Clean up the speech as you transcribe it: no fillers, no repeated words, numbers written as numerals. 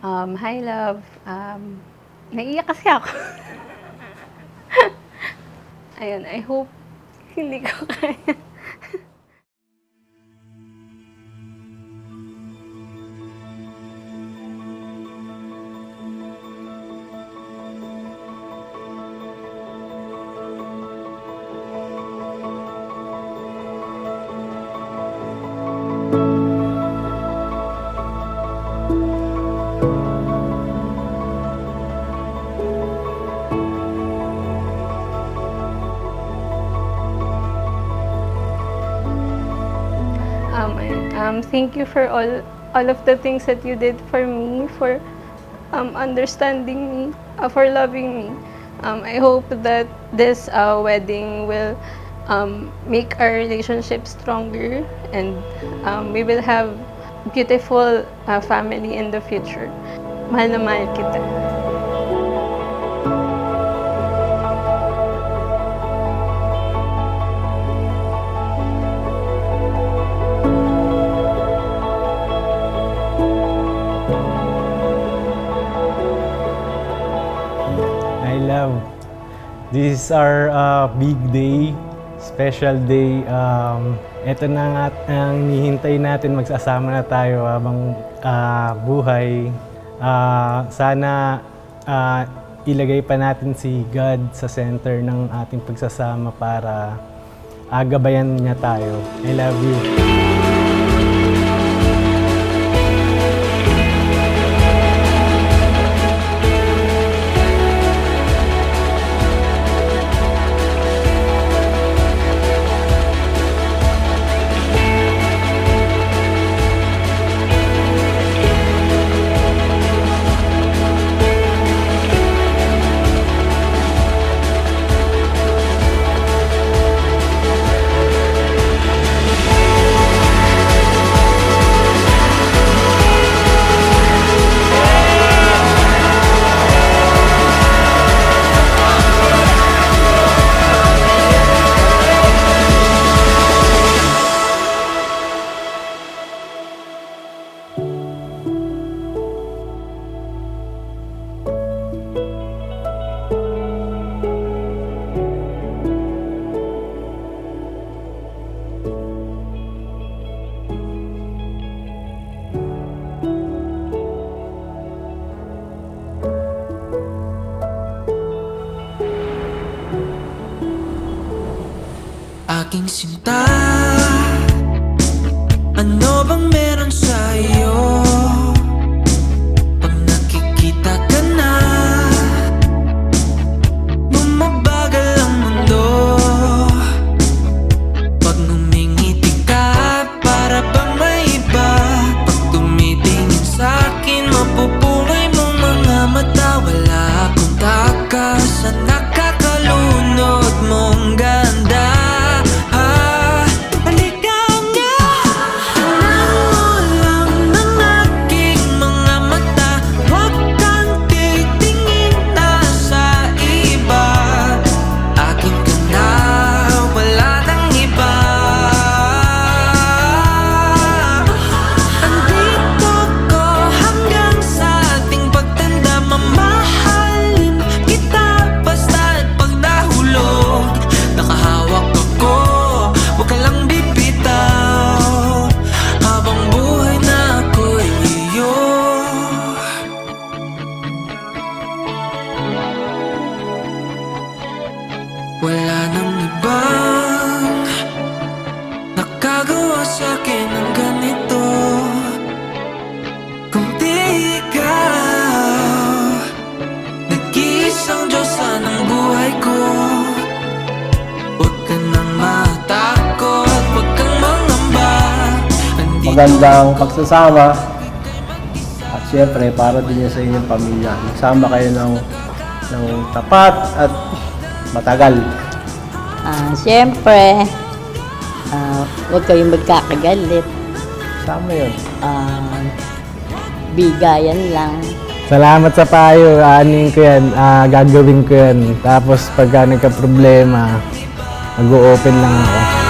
Hi love, naiiyak kasi ako. Ayun, I hope hindi ko kaya. Thank you for all of the things that you did for me, for understanding me, for loving me. I hope that this wedding will make our relationship stronger, and we will have beautiful family in the future. Mahal na mahal kita. I love. This is our big day, special day. Ito na nga ang hinihintay natin, magsasama na tayo habang buhay. Sana ilagay pa natin si God sa center ng ating pagsasama para gabayan niya tayo. I love you. Aking sinta, ano bang meron sa'yo? Pag nakikita ka na, bumabagal ang mundo. Pag ngumingiti ka, para bang may iba. Pag tumitingin sa'kin, mapupungay mong mga mata. Wala akong takas sa nakakalunod mong ganda. Wala nang ibang nakagawa sa'kin ng ganito. Kung di ikaw, nag-iisang Diyosa ng buhay ko. Huwag ka nang matakot, huwag kang mangamba. Magandang pagsasama. At siyempre, para din yan sa inyong pamilya. Magsama kayo ng tapat at matagal. Siyempre, huwag kayong magkakagalit. Sama yun. Bigayan lang. Salamat sa payo, aanin ko yan, gagawin ko yan. Tapos pagka nagka-problema, mag-o-open lang ako.